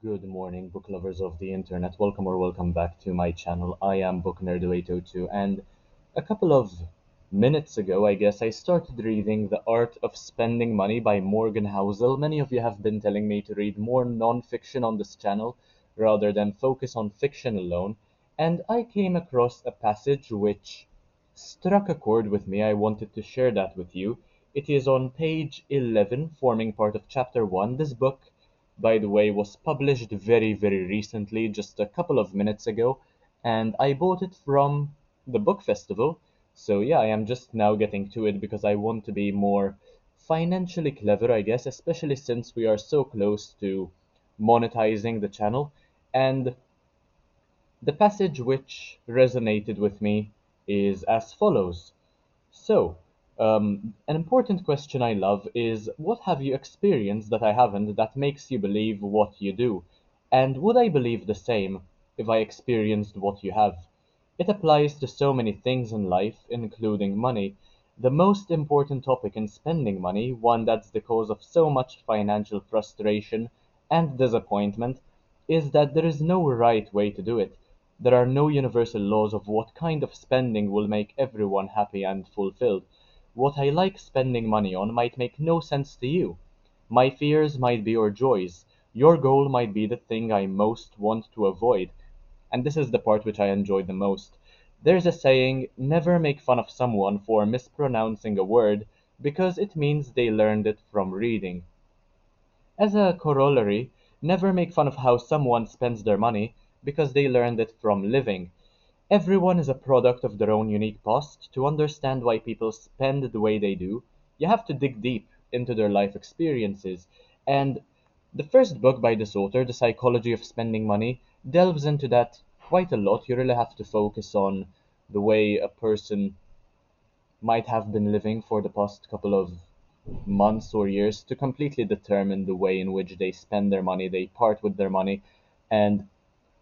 Good morning, book lovers of the internet. Welcome or welcome back to my channel. I am Book Nerd 802, and a couple of minutes ago, I guess, I started reading The Art of Spending Money by Morgan Housel. Many of you have been telling me to read more non-fiction on this channel rather than focus on fiction alone, and I came across a passage which struck a chord with me. I wanted to share that with you. It is on page 11, forming part of chapter 1. This book, by the way, was published very recently, just a couple of minutes ago, and I bought it from the book festival. So yeah, I am just now getting to it because I want to be more financially clever, I guess, especially since we are so close to monetizing the channel. And the passage which resonated with me is as follows. So, an important question I love is, what have you experienced that I haven't that makes you believe what you do? And would I believe the same if I experienced what you have? It applies to so many things in life, including money. The most important topic in spending money, one that's the cause of so much financial frustration and disappointment, is that there is no right way to do it. There are no universal laws of what kind of spending will make everyone happy and fulfilled. What I like spending money on might make no sense to you. My fears might be your joys. Your goal might be the thing I most want to avoid. And this is the part which I enjoy the most. There's a saying, never make fun of someone for mispronouncing a word because it means they learned it from reading. As a corollary, never make fun of how someone spends their money because they learned it from living. Everyone is a product of their own unique past. To understand why people spend the way they do, you have to dig deep into their life experiences. And the first book by this author, The Psychology of Spending Money, delves into that quite a lot. You really have to focus on the way a person might have been living for the past couple of months or years to completely determine the way in which they spend their money, they part with their money. And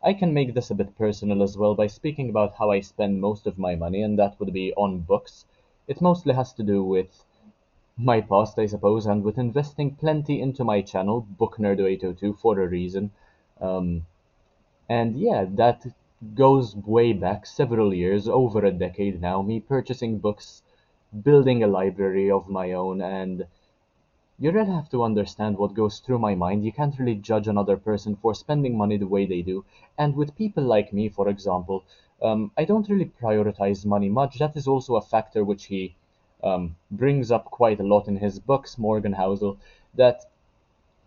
I can make this a bit personal as well by speaking about how I spend most of my money, and that would be on books. It mostly has to do with my past, I suppose, and with investing plenty into my channel, Book Nerd 802, for a reason. Um, and yeah, that goes way back several years, over a decade now, me purchasing books, building a library of my own, and you really have to understand what goes through my mind. You can't really judge another person for spending money the way they do. And with people like me, for example, I don't really prioritize money much. That is also a factor which he brings up quite a lot in his books, Morgan Housel, that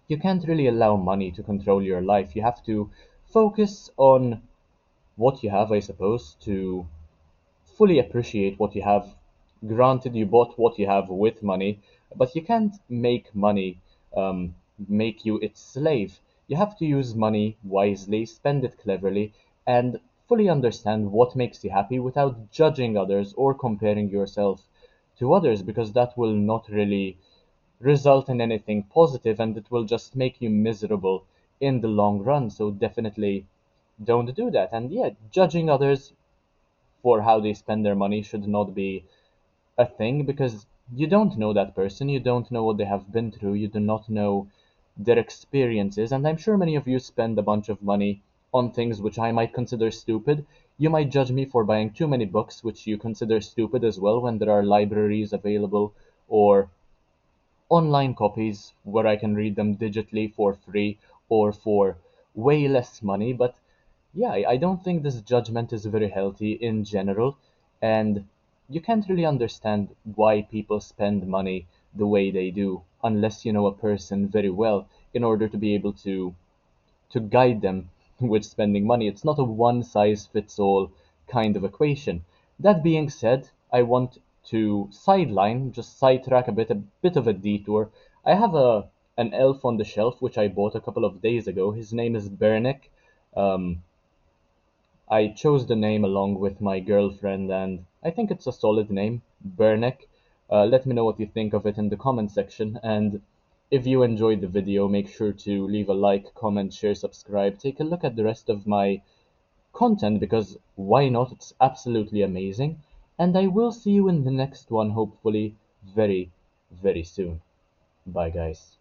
you can't really allow money to control your life. You have to focus on what you have, I suppose, to fully appreciate what you have. Granted, you bought what you have with money, but you can't make money make you its slave. You have to use money wisely, spend it cleverly, and fully understand what makes you happy without judging others or comparing yourself to others, because that will not really result in anything positive and it will just make you miserable in the long run. So definitely don't do that. And yeah, judging others for how they spend their money should not be a thing, because you don't know that person, you don't know what they have been through, you do not know their experiences, and I'm sure many of you spend a bunch of money on things which I might consider stupid. You might judge me for buying too many books, which you consider stupid as well, when there are libraries available or online copies where I can read them digitally for free or for way less money. But yeah, I don't think this judgment is very healthy in general, and you can't really understand why people spend money the way they do unless you know a person very well in order to be able to guide them with spending money. It's not a one size fits all kind of equation. That being said, I want to just sidetrack a bit of a detour. I have an elf on the shelf which I bought a couple of days ago. His name is Bernick. Um, I chose the name along with my girlfriend, and I think it's a solid name, Bernick. Let me know what you think of it in the comment section, and if you enjoyed the video, make sure to leave a like, comment, share, subscribe. Take a look at the rest of my content because why not? It's absolutely amazing. And I will see you in the next one, hopefully very soon. Bye, guys.